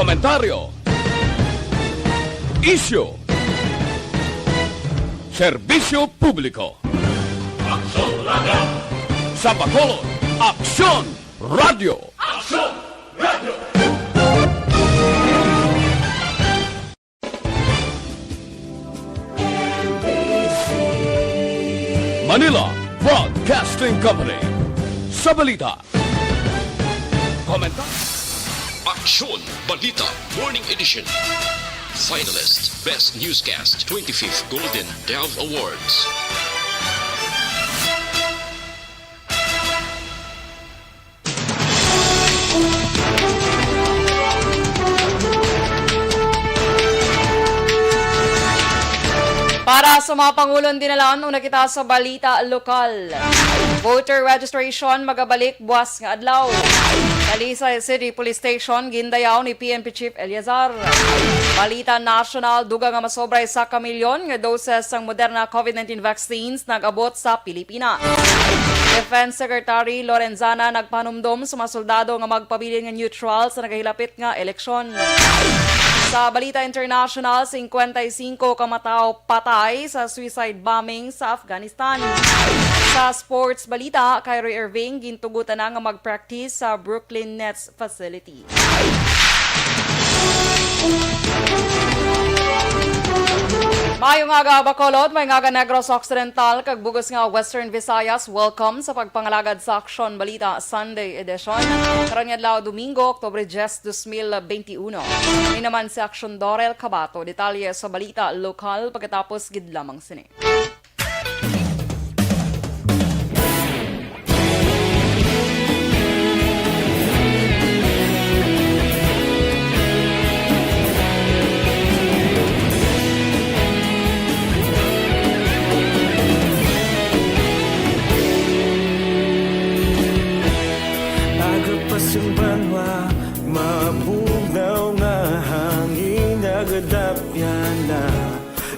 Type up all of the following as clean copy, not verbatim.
komentaryo, issue, serbisyo publiko. Aksyon Radio! Sa Bacolod, Aksyon Radio! Aksyon Radio! Manila Broadcasting Company. Sa Balita. Komentar. Aksyon Balita Morning Edition. Finalist Best Newscast 25th Golden Dove Awards. Para sa mga Pangulong dinalaan nung nakita sa balita lokal. Voter registration magabalik buwas nga adlaw. Talisay City Police Station gindayaw ni PNP Chief Eliazar. Balita national duga nga masobray sa kamilyon nga doses sang Moderna COVID-19 vaccines nag-abot sa Pilipinas. Defense Secretary Lorenzana nagpanumdom sa mga soldado nga magpabilin nga neutral sa nagahilapit nga eleksyon. Sa Balita International, 55 kamatao patay sa suicide bombing sa Afghanistan. Sa sports balita, Kyrie Irving gintugutan na nga mag-practice sa Brooklyn Nets facility. Mayong aga Bacolod, may nga Negros Occidental, kag bugos nga Western Visayas, welcome sa pagpangalagad sa Aksyon Balita Sunday Edition. Karon nga adlaw Domingo, Oktubre 10, 2021. Ini naman si Aksyon Dorel, Cabatu. Detalye sa balita lokal pagkatapos gid lamang sini. Banwa, mabugaw nga hangin nagadapyan na.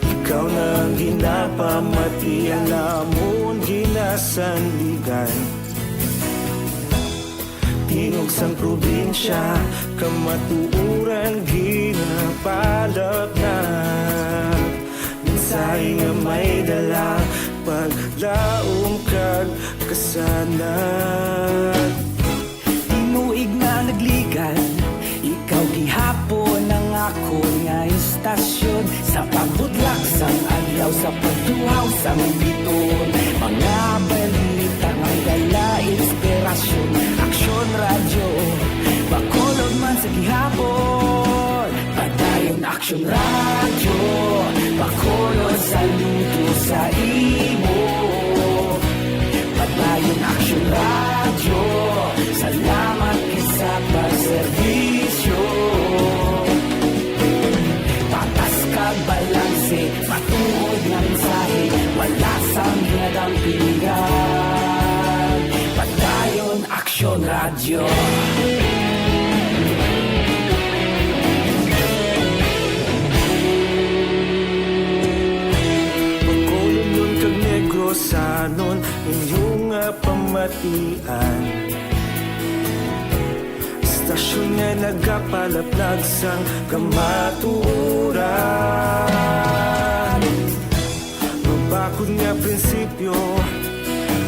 Ikaw nang ginapamati, alamon ginasandigan. Tingog sang probinsya, kamatuuran ginapalap na. Minsay nga may dala, paglaong kag kasanan. Tinuig na nagligan, ikaw gihapon ang ako nga istasyon. Sa pagbutlak sang adlaw, sa pagtuhaw sang biton. Mga balita nga dala inspirasyon. Aksyon Radio, Bacolod man sa gihapon. Padayon Aksyon Radio, Bacolod saludo sa imo. Padayon Aksyon Radio, salamat sa pagserbisyo. Patas kag balanse, matuod ng mensahe, wala sang hinadampingan. Padayon Aksyon Radio. Bacolod nun kag Negros sanon, inyong pamatian. Stasyon nga nagapalaplag sang kamaturan. Mabakod nga prinsipyo,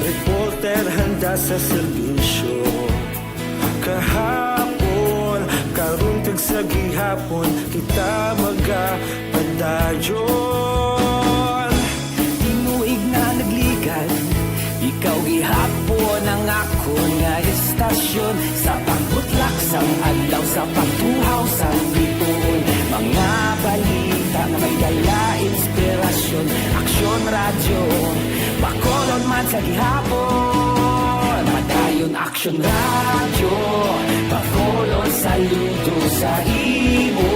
reporter handa sa serbisyo. Kahapon, karong tag sa gihapon, kita magapadayon. Tinuig na nagligan, ikaw gihapon ang ako nga istasyon. Sa pagbutlak sang adlaw, sa pagtuhaw sang biton. Mga balita nga may dala inspirasyon. Aksyon Radio, Bacolod man sa gihapon. Padayon Aksyon Radio, Bacolod saludo sa imo.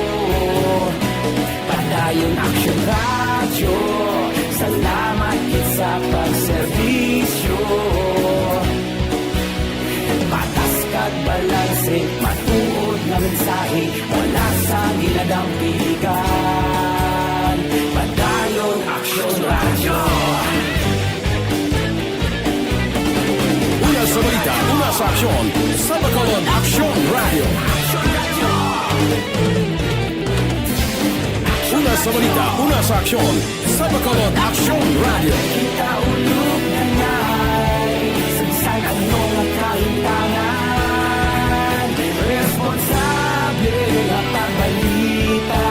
Padayon Aksyon Radio, salamat sa pagserbisyo. Patas kag balanse, matuod na mensahe, wala sa ginadampiligan. Padayon Aksyon Radio. Una sa balita, una sa aksyon. Sa Bacolod, Aksyon Radio. Aksyon Radio. balita, una sa aksyon, sa Bacolod Aksyon Radio. Kita ulog na ngay Sagsag anong nakaintangan Responsable at pagbalita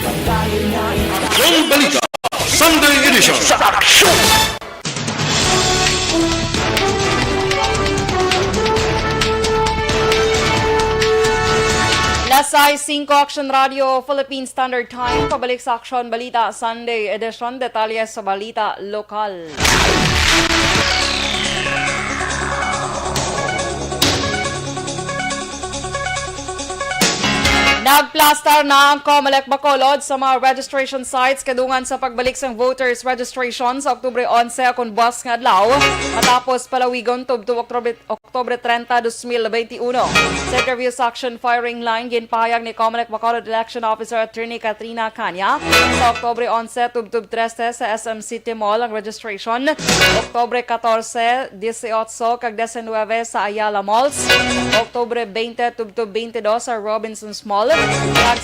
Pagdahil na Aksyon Balita, Sunday Edition sa Aksyon! Lasay 5 Aksyon Radio, Philippine Standard Time. Pabalik sa Aksyon Balita, Sunday Edition. Detalye sa balita lokal. Nagplastar na ang Comelec Bacolod sa mga registration sites kadungan sa pagbalik sa voters registration sa Oktubre 11 akong buwas nga adlaw matapos palawigon tubto Oktubre 30, 2021. Sa interview sa Action Firing Line, ginpahayag ni Comelec Bacolod Election Officer Attorney Katrina Canya sa Oktubre 11 tubtub 13 sa SM City Mall ang registration, Oktubre 14, 18 kag 19 sa Ayala Malls, Oktubre 20 tubtub 22 sa Robinsons Mall.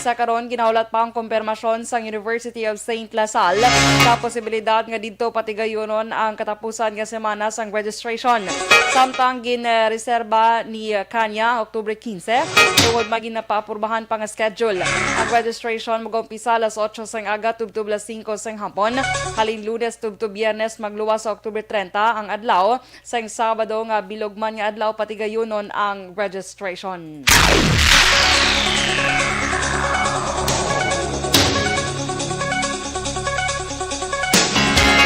Sa karon ginaulat pa ang kumpirmasyon sa University of St. Lasal sa posibilidad nga didto patigayonon ang katapusan nga semana sang registration. Samtang ginreserba ni Kanya Oktubre 15 tungod maging napaapurbahan pa nga schedule. Ang registration mag-umpisa alas 8 sang aga tubtub alas 5 sang hapon. Halin Lunes tubtub Biyernes magluwas sa Oktubre 30 ang adlaw. Sang Sabado nga bilogman nga adlaw patigayonon ang registration.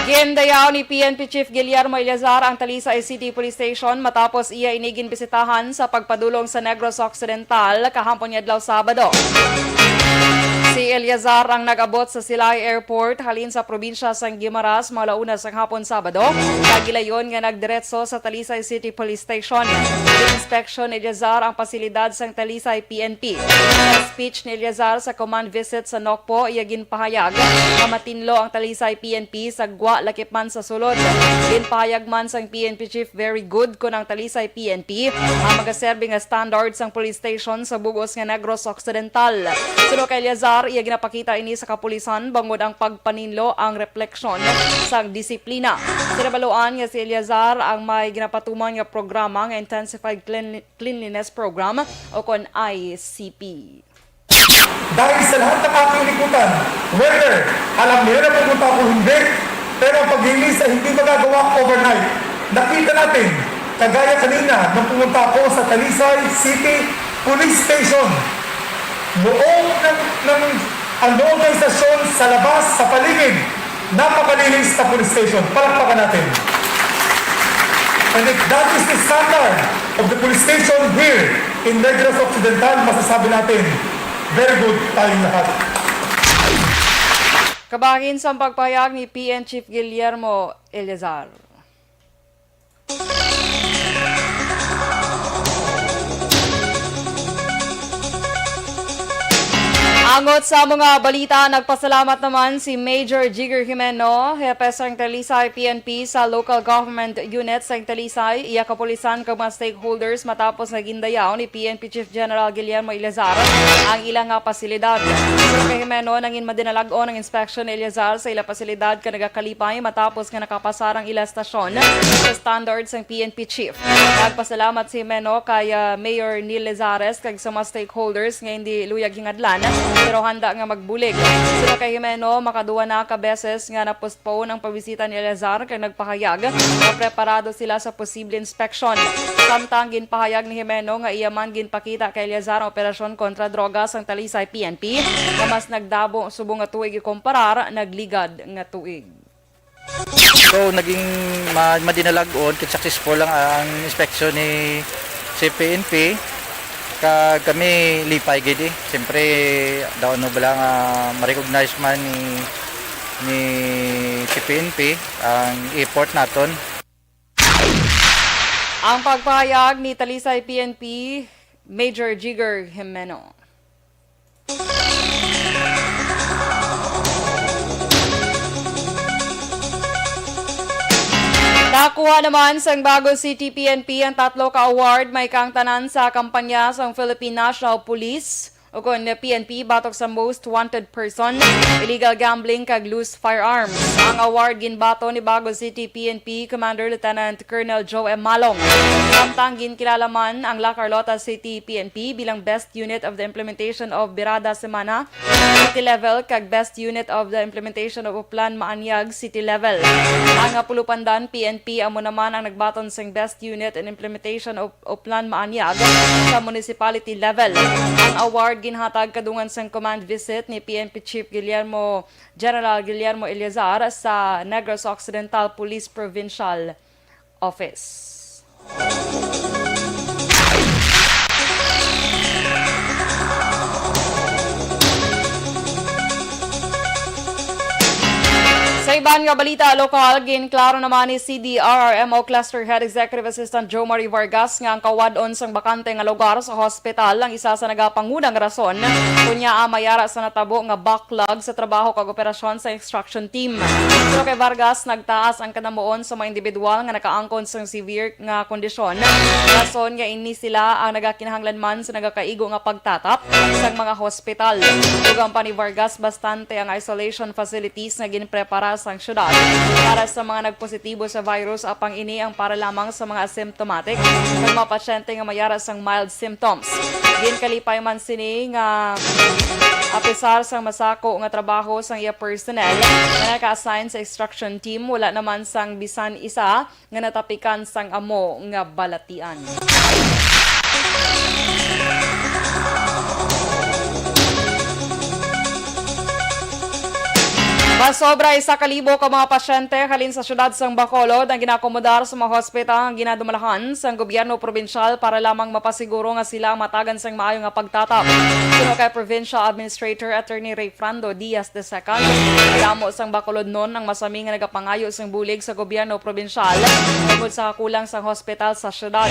Gindayaw ni PNP Chief Guillermo Eleazar ang Talisay City Police Station matapos iya inigin bisitahan sa pagpadulong sa Negros Occidental kahapon nga adlaw Sabado. Si Eleazar ang nag-abot sa Silay Airport halin sa probinsya sang Guimaras malauna sang hapon Sabado. Kagilayon nga nagdiretso sa Talisay City Police Station. Inspection ni Eleazar ang pasilidad sang Talisay PNP. Sa speech ni Eleazar sa command visit sa Nokpo, iya ginpahayag na matinlo ang Talisay PNP sa gwa lakip man sa sulod. Ginpahayag man sang PNP Chief very good kun ang Talisay PNP ang magaserbi nga standard sang police station sa bugos nga Negros Occidental. Suno kay Eleazar, iya ginapakita ini sa kapulisan bangod ang pagpaninlo ang refleksyon sang disiplina. Sinabaluan nga si Eleazar ang may ginapatuman nga programa nga Intensified Cleanliness Program o kon ICP. Dahil sa lahat ng aking likutan, whether alam nila na pumunta ako hindi, pero ang paglinis ay hindi magagawa overnight. Nakita natin, kagaya kanina nung pumunta ako sa Talisay City Police Station. Noong ng organisasyon sa labas, sa paligid, napakalinis sa police station. Palakpakan natin. And if that is the standard of the police station here in Negros Occidental, masasabi natin, very good tayong lahat. Kabangin sa pagpahayag ni PN Chief Guillermo Eleazar. Angot sa mga balita, nagpasalamat naman si Major Jigger Jimeno, hepe sang Talisay PNP sa local government unit sang Talisay, iya kapulisan kag mga stakeholders matapos nagindayaw ni PNP Chief General Guillermo Eleazar ang ilang pasilidad. Pero kay Jimeno nangin madinalagon ang inspection ni Eleazar sa ilang pasilidad ka nagakalipay matapos nga nakapasar ang ilang stasyon sa standards ng PNP Chief. Nagpasalamat si Jimeno kay Mayor Neil Lezares kag sa mga stakeholders nga hindi luyag hingadlan pero handa nga magbulig. Sila kay Jimeno, makaduwa na ka beses nga na-postpone ang pabisita ni Eleazar kay nagpahayag na preparado sila sa posible inspection. Samtang ginpahayag ni Jimeno nga iyaman ginpakita kay Eleazar ang operasyon kontra drogas ang Talisay PNP na mas nagdabo subong nga tuig ikumparar nagligad nga tuig. So naging madinalagon kit successful lang ang inspection ni CPNP. Kami lipay gidi. Siyempre daw no bala nga ma-recognize man ni CPNP ang effort naton. Ang pagpahayag ni Talisay PNP Major Jigger Jimeno. Nakuha naman sa Bago City PNP ang 3 ka award may kang tanan sa kampanya sa Philippine National Police O kung PNP batok sa most wanted person, illegal gambling kag loose firearms. Ang award ginbato ni Bago City PNP Commander Lieutenant Colonel Joe M. Malong. Samtang ginkilalaman ang La Carlota City PNP bilang Best Unit of the Implementation of Birada Semana City Level kag Best Unit of the Implementation of Uplan Maanyag City Level. Ang Pulupandan PNP amo naman ang nagbaton sang Best Unit in Implementation of Uplan Maanyag sa municipality level. Ang award ginhatag kadungan sang command visit ni PNP Chief General Guillermo Eliazar sa Negros Occidental Police Provincial Office. Sa iban nga balita lokal, ginklaro naman ni CDRRMO Cluster Head Executive Assistant Joe Marie Vargas nga ang kawadon sang bakante nga lugar sa hospital ang isa sa nagapangunang rason kunya mayara sa natabo nga backlog sa trabaho kag operasyon sa extraction team. Pero kay Vargas nagtaas ang kanamuon sa mga individual nga nakaangkon sa severe nga kondisyon. Rason nga ini sila ang nagakinahanglan man sa nagakaigo nga pagtatap sa mga hospital. Dugang pa ni Vargas bastante ang isolation facilities nga ginprepara sa syudad para sa mga nagpositibo sa virus apang ini ang para lamang sa mga asymptomatic ng mga pasyente nga mayara sang mild symptoms. Ginkalipay man sini nga apisar sang masako nga trabaho sang iya personnel nga naka-assign sa extraction team wala naman sang bisan isa nga natapikan sang amo nga balatian. Masobra 1,000 ka mga pasyente halin sa syudad sang Bacolod ang ginakomodar sa mga hospital ang ginadumalahan sa gobyerno provincial para lamang mapasiguro nga sila matagan sang maayo nga pagtatap. Suno kay Provincial Administrator Attorney Ray Frando Diaz II, damo sang Bacolod noon ang masami nga nagapangayo sang bulig sa gobyerno provincial tungkol sa kulang sang hospital sa syudad.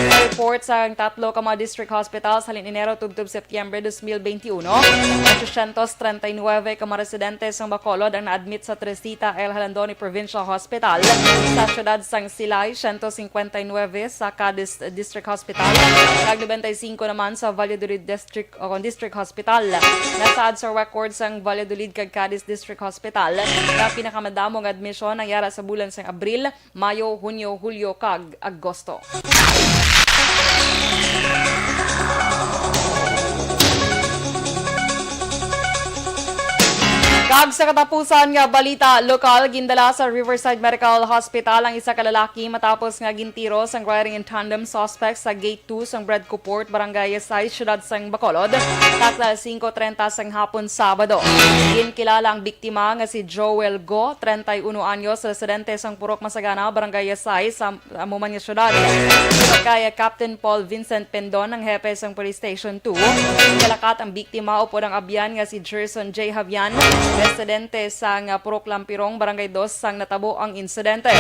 Sa report sang 3 ka mga district hospitals halin Enero tubtob Setyembre 2021, 839 ka mga residente sang Bacolod ang na-admit sa Tresita El Halandoni Provincial Hospital. Sa syudad sang Silay, 159 sa Cadiz District Hospital. Kag 95 naman sa Valladolid District Hospital. Nasaad sa record sang Valladolid kag Cadiz District Hospital na pinakamadamong admission ang yara sa bulan sang Abril, Mayo, Hunyo, Hulyo kag Agosto. Kag sa katapusan nga balita lokal, gindala sa Riverside Medical Hospital ang isa ka lalaki matapos nga gintiro sang riding in tandem suspect sa Gate 2 sang Bredco Port, Barangay Yesay, Syudad sang Bacolod, takla 5:30 sang hapon Sabado. Ginkilala ang biktima nga si Joel Go, 31 anyos, residente sang Purok Masagana, Barangay Yesay, sa Amumanya Syudad. Kaya Captain Paul Vincent Pendon, ang hepe sang Police Station 2. Kalakat ang biktima upod ang abyan nga si Jerson J. Havian, residente sang Purok Lampirong, Barangay 2 sang natabo ang insidente.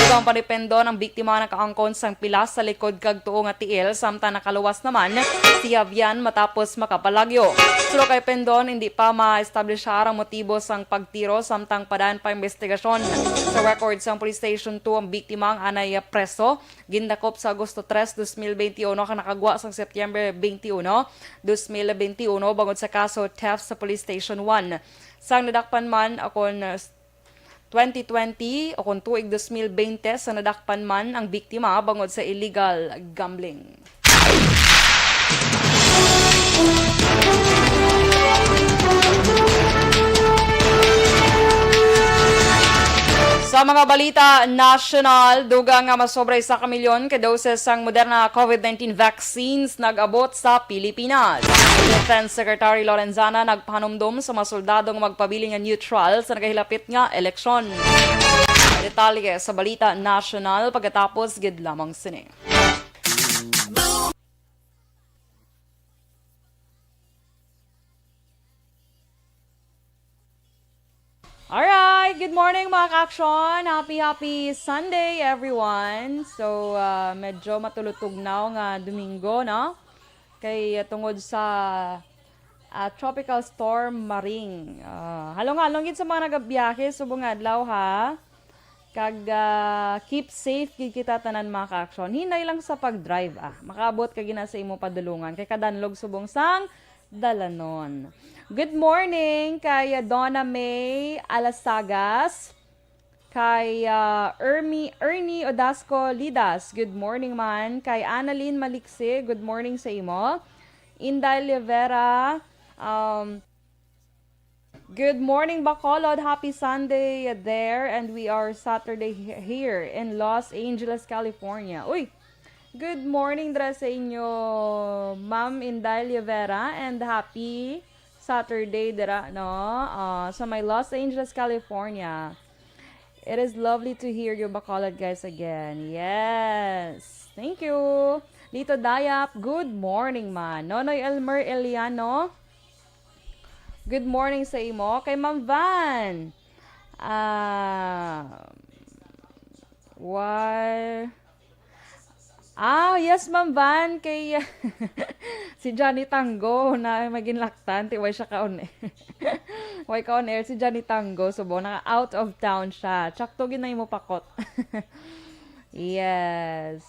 Dugang panipendon ang biktima nakaangkon sang pilas sa likod kag tuo nga tiil samtang nakaluwas naman si Havian matapos makapalagyo. Sulo kay Pendon hindi pa ma-establishar ang motibo sang pagtiro samtang padaan pa investigasyon. Sa record sang Police Station 2 ang biktima ang anay preso gindakop sa Agosto 3, 2021 ka nakagwa sang Setyembre 21, 2021 bangod sa kaso theft sa Police Station 1. Sang nadakpan man akon 2020 o kung tuig 2020 sa nadakpan man ang biktima bangod sa illegal gambling. Sa mga balita national, dugang nga masobra 1 milyon ka doses sang Moderna COVID-19 vaccines nag-abot sa Pilipinas. Defense Secretary Lorenzana nagpahanumdum sa mga soldadong magpabili nga neutral sa nagahilapit nga eleksyon. Detalye sa balita national pagkatapos gid lamang sini. Alright, good morning mga ka-aksyon. Happy Sunday everyone. So, medyo matulutugnaw nga Domingo, no? Kay tungod sa tropical storm Maring. Halong-halong gid sa mga nagabiyahe subong adlaw ha. Kag keep safe gid kita tanan mga ka-aksyon. Hinay lang sa pag-drive Makaabot ka gina sa imo padulungan kay kadanlog subong sang Dalanon. Good morning kay Donna May Alasagas, kay Ernie Odasco Lidas. Good morning man. Kay Annalyn Malikse, good morning sa imo. Inday Livera, good morning Bacolod. Happy Sunday there, and we are Saturday here in Los Angeles, California. Uy, good morning dra sa inyo, Ma'am Inday Livera, and happy Saturday dira, no? Sa my Los Angeles, California. It is lovely to hear you, Bacolod, guys, again. Yes. Thank you. Lito Dayap, good morning, man. Nonoy Elmer Eliano, good morning sa imo. Kay Ma'am Van. Yes, Ma'am Van, kay si Johnny Tango na maging laktan, way siya kaon eh. Way kaon air si Johnny Tango, subo na out of town siya. Tsaktogin na imo pakot. Yes.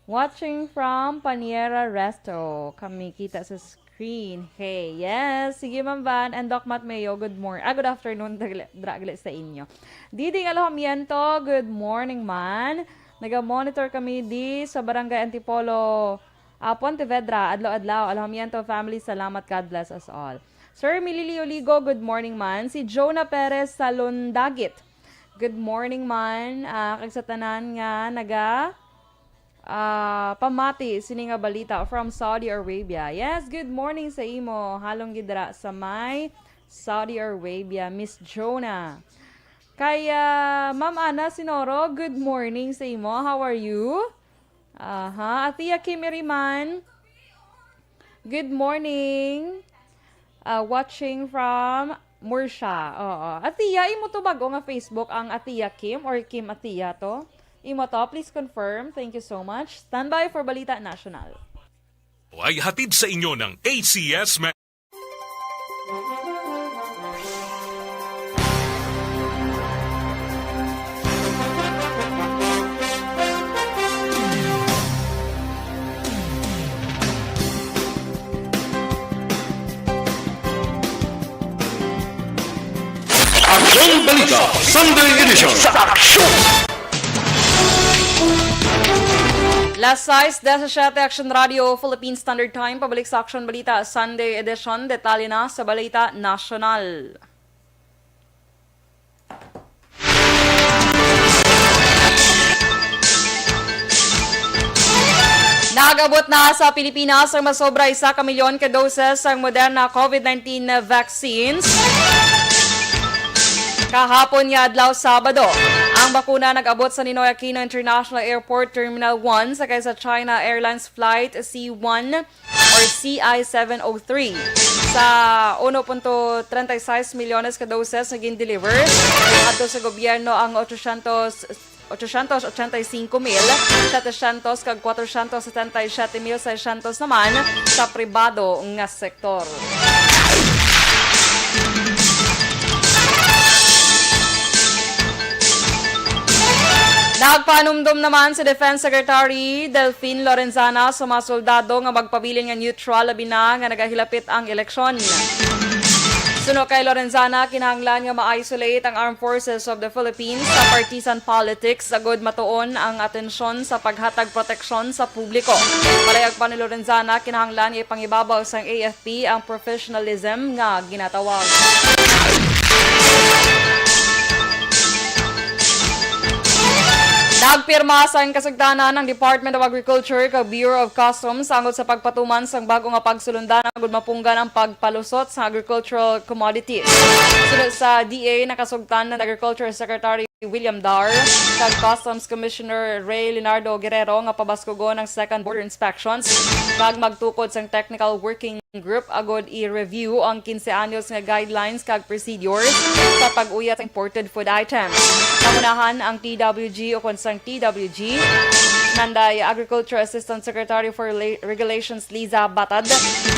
Watching from Paniera Resto. Kami kita sa screen. Hey, yes. Sige, Ma'am Van and Doc Matt Mayo, good morning. Good afternoon, dragli sa inyo. Diding Alojamiento, good morning, man. Naga-monitor kami di sa Barangay Antipolo, Pontevedra, adlaw-adlaw. Alojamiento family, salamat, God bless us all. Sir Mililio Ligo, good morning man. Si Jonah Perez sa Lundagit, good morning man. Kag sa tanan nga pamati sini nga balita from Saudi Arabia. Yes, good morning sa imo. Halong gidra sa may Saudi Arabia, Miss Jonah. Kaya Ma'am Ana Sinoro, good morning sa imo. How are you? Atia Kim Iriman, good morning. Watching from Mursha. Atia, imo to bago nga Facebook ang Atia Kim or Kim Atia to? Imo to, please confirm. Thank you so much. Standby for Balita National. Ay hatid sa inyo ng ACS Aksyon Balita Sunday Edition. Last size, 17 Action Radio, Philippine Standard Time, pabalik sa Aksyon Balita Sunday Edition. Detalye na sa Balita National. Nagabot na sa Pilipinas ang masobra 1 milyon ka doses ang Moderna COVID-19 vaccines. Kahapon nga adlaw Sabado, ang bakuna nag-abot sa Ninoy Aquino International Airport Terminal 1 sakay sa China Airlines Flight C1 or CI-703 sa 1.36 milyones ka doses na gin-deliver. Ato sa gobyerno ang 885,700 kag 477,600 naman sa pribado nga sektor. Nagpanumdum naman si Defense Secretary Delphine Lorenzana sa mga soldado nga magpabilin nga neutral labi na nga nagahilapit ang eleksyon. Suno kay Lorenzana, kinahanglan nga ma-isolate ang Armed Forces of the Philippines sa partisan politics sagod matuon ang atensyon sa paghatag proteksyon sa publiko. Palayag pa ni Lorenzana, kinahanglan nga ipangibabaw sang AFP ang professionalism nga ginatawag. Nagpirma sa kasagdanan ng Department of Agriculture kag Bureau of Customs angod sa pagpatuman sang bago nga pagsulundan angod mapunggan ang pagpalusot sa agricultural commodities. Sunod sa DA, nakasugtan ng Agriculture Secretary William Dar kag Customs Commissioner Ray Leonardo Guerrero nga pabaskugon ng second border inspections kag magtukod sang technical working group agod i-review ang 15 anyos nga guidelines kag procedures sa pag-uyat sa imported food items. Kamunahan ang TWG o konsang TWG nanday Agriculture Assistant Secretary for Regulations Liza Batad,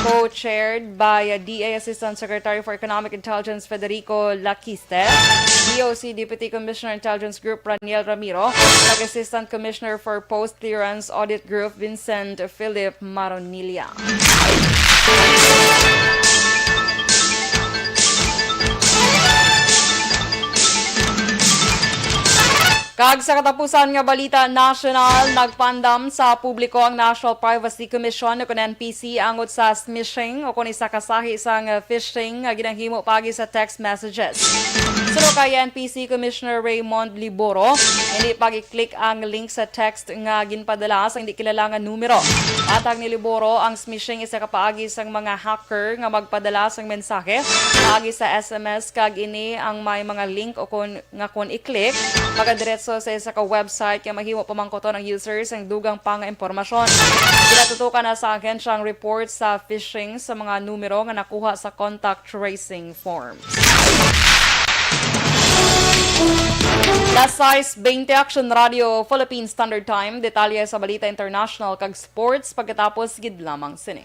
co-chaired by DA Assistant Secretary for Economic Intelligence Federico Laquiste, DOC Deputy Commissioner Intelligence Group Raniel Ramiro, kag Assistant Commissioner for Post-Clearance Audit Group Vincent Philip Maronilla. Kag sa katapusan nga balita national, nagpandam sa publiko ang National Privacy Commission o kun NPC angot sa smishing o kun isa kasahi isang phishing nga ginahimo pagi sa text messages. Suno kay NPC Commissioner Raymond Liboro, hindi pag-i-click ang link sa text nga ginpadala sa hindi kilala nga numero. Atag ni Liboro, ang smishing isa kapaagi sang mga hacker nga magpadala sang mensahe paagi sa SMS kag ini ang may mga link o kun i-click magadiretso sa isa ka website nga mahimo pamangkoton ang users ang dugang pang impormasyon. Ginatutukan na sa ahensyang report sa phishing sa mga numero nga nakuha sa contact tracing forms. Last size 20 Action Radio Philippine Standard Time, detalye sa balita international kag sports pagkatapos gid lamang sini.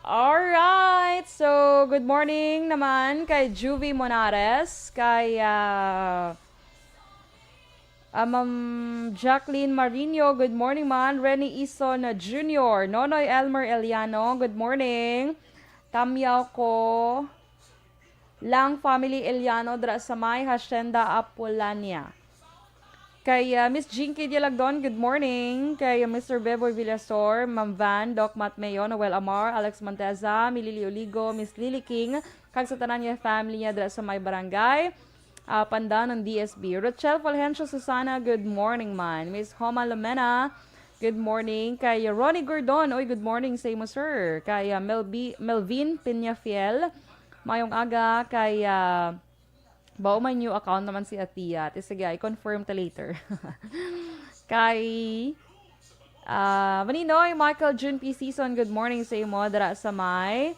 Alright, so good morning naman kay Juvie Monares, kay Ma'am Jacqueline Marino, good morning man. Renny Ison Jr., Nonoy Elmer Eliano, good morning. Tamyaw ko lang family Eliano dra sa may Hacienda Apolania. Kay Miss Jinky Dialagdon, good morning. Kay Mr. Beboy Villasor, Ma'am Van, Doc Matt Mayo, Noel Amar, Alex Monteza, Milili Oligo, Miss Lily King, kag sa tanan niya family niya dra sa may barangay Pandan ng DSB. Rochelle Fulgencio Susana, good morning man. Miss Homa Lomena, good morning. Kay Ronnie Gordon, oy good morning sa imo sir. Kay Melvin Peñafiel, mayong aga. Kay bao may new account naman si Atia. Sige, i-confirm ta later. Kay Maninoy, Michael June P. Season, good morning sa imo dara sa may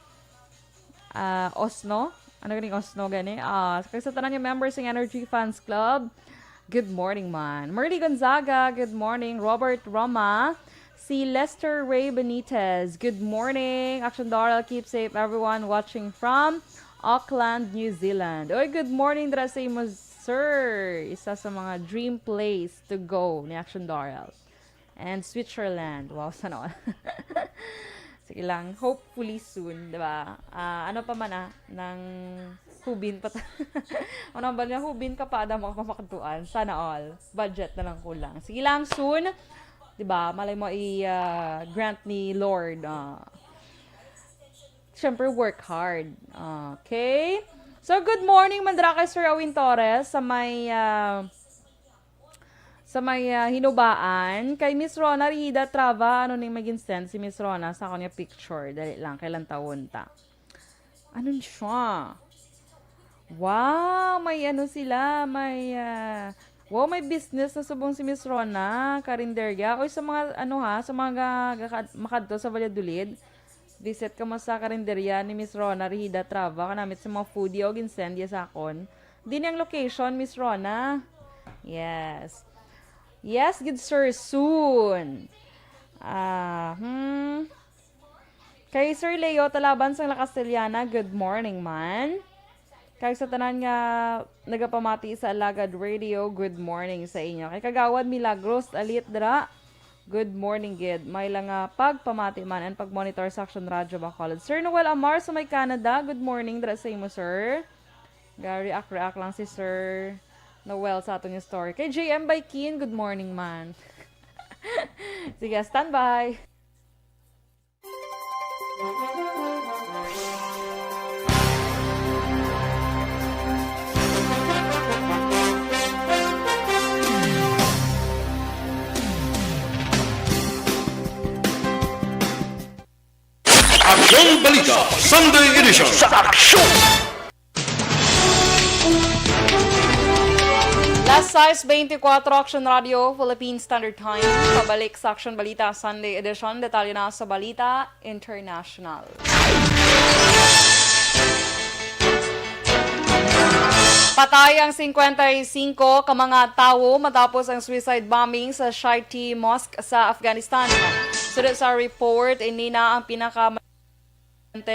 Osno. Ano ganing Osno gani? Kay sa tanan yung members ng Energy Fans Club, good morning man. Merly Gonzaga, good morning. Robert Roma, si Lester Ray Benitez, good morning. Aksyon Dorel, keep safe everyone watching from Auckland, New Zealand. Oy, good morning dra sa imo sir. Isa sa mga dream place to go ni Aksyon Dorel. And Switzerland. Wow, sana all. Sige lang, hopefully soon, 'di ba? Ano pa man nang hubin pa ta. Ano ba niya hubin ka pa adam ako makatuan. Sana all. Budget na lang kulang. Sige lang soon, 'di ba? Malay mo grant ni Lord. Siyempre, work hard. Okay? So, good morning, Mandrake Sir Awin Torres sa may hinubaan. Kay Miss Rona Rihida Trava, ano nang maging send si Miss Rona sa kanya picture. Dali lang, kailan taon ta. Ano siya? Wow, may ano sila, may business na subong si Miss Rona, karinderya. O sa mga, sa mga makadto sa Valladolid. Visit ka mo sa karinderya ni Miss Rona Rihida Trava. Kanamit sa mga foodie o ginsend sa akon. Di niyang location, Miss Rona. Yes. Yes, good sir, soon. Kay Sir Leo Talaban sa La Castellana, good morning man. Kay sa tanan nga nagapamati sa Alagad Radio, good morning sa inyo. Kay Kagawad Milagros Alit Dra, good morning, Gid. May lang pagpamati man and pag-monitor sa Aksyon Radio Bacolod. Sir Noel Amar sa may Canada, good morning dra sa imo, sir. React lang si Sir Noel sa ato niya story. Kay JM Baikin, good morning man. Sige, stand by. Aksyon Balita Sunday Edition sa Aksyon! Last size 24 Action Radio Philippine Standard Time. Pabalik sa Aksyon Balita Sunday Edition. Detalye na sa Balita International. Patay ang 55 ka mga tao matapos ang suicide bombing sa Shaiti Mosque sa Afghanistan. Sunod sa report, ini na ang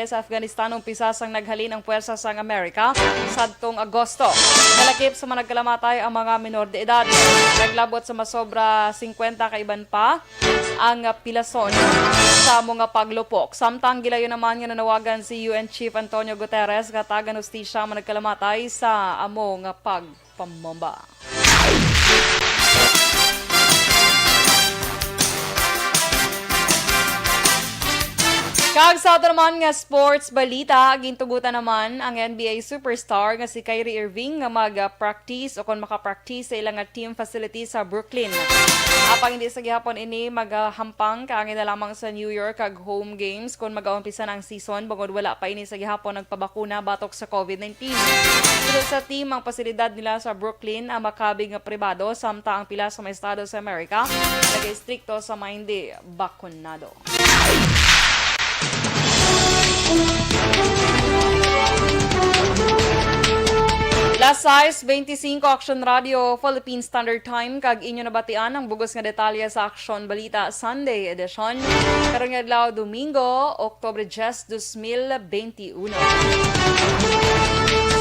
sa Afghanistan umpisa sang naghalin ang puwersa sang Amerika sadtong Agosto. Nalakip sa mga nagkalamatay ang mga minor de edad. Naglabot sa masobra 50 kaiban pa ang pilason sa mga paglupok. Samtang gilayo naman nga nanawagan si UN Chief Antonio Guterres nga tagan hustisya ang nagkalamatay sa amo nga pagpamomba. Kag sa ato naman nga sports balita, gintugutan naman ang NBA superstar nga si Kyrie Irving nga mag-practice o kung maka-practice sa ilang team facility sa Brooklyn. Apang hindi sa gihapon ini maghampang kaangin na lamang sa New York kag home games kung mag-aumpisa na ang season bangod wala pa ini sa gihapon nagpabakuna batok sa COVID-19. Pero sa team ang pasilidad nila sa Brooklyn ang makabig nga pribado samta ang pila sa mga estado sa Amerika nag-istrikto sa mga hindi bakunado. Last size 25 Aksyon Radio Philippine Standard Time kag inyo nabatian ang bugos nga detalye sa Aksyon Balita Sunday edition karong adlaw Domingo, Oktubre 10, 2021.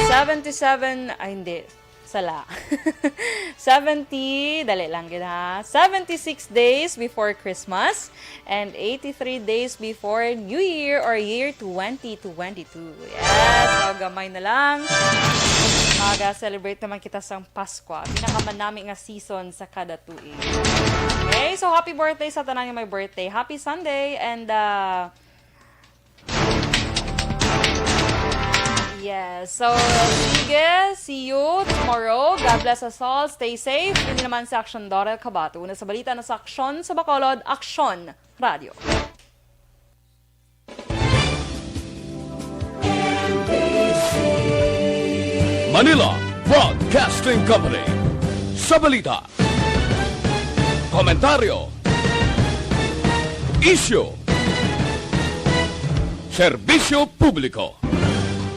77 ay hindi sala. 70, dali lang gina. 76 days before Christmas and 83 days before New Year or year 2022. Yes, so gamay na lang. Mag-celebrate naman kita sa Pasko. Pinakaman namin nga season sa kada tuig. Okay, so happy birthday sa tanan nga may birthday. Happy Sunday and yes, so sige, see you tomorrow. God bless us all. Stay safe. Hindi naman sa Aksyon Dorel Cabatu. Una sa balita na sa Aksyon sa Bacolod, Aksyon Radio. Manila Broadcasting Company. Sa balita, komentaryo, issue, serbisyo publiko.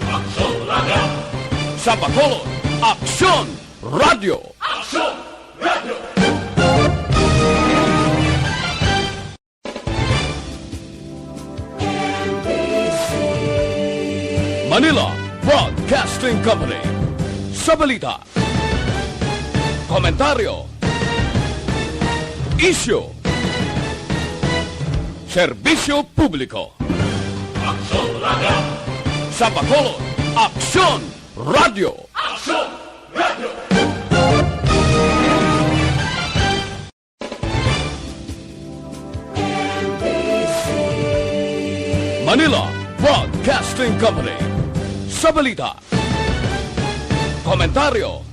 Aksyon Radio! Sa Bacolod, Aksyon Radio. Aksyon Radio! Manila Broadcasting Company. Sa balita, komentaryo, issue, serbisyo publiko. Aksyon Radio! Sa Bacolod, Aksyon Radio. Aksyon Radio! Manila Broadcasting Company. Sa balita, komentaryo,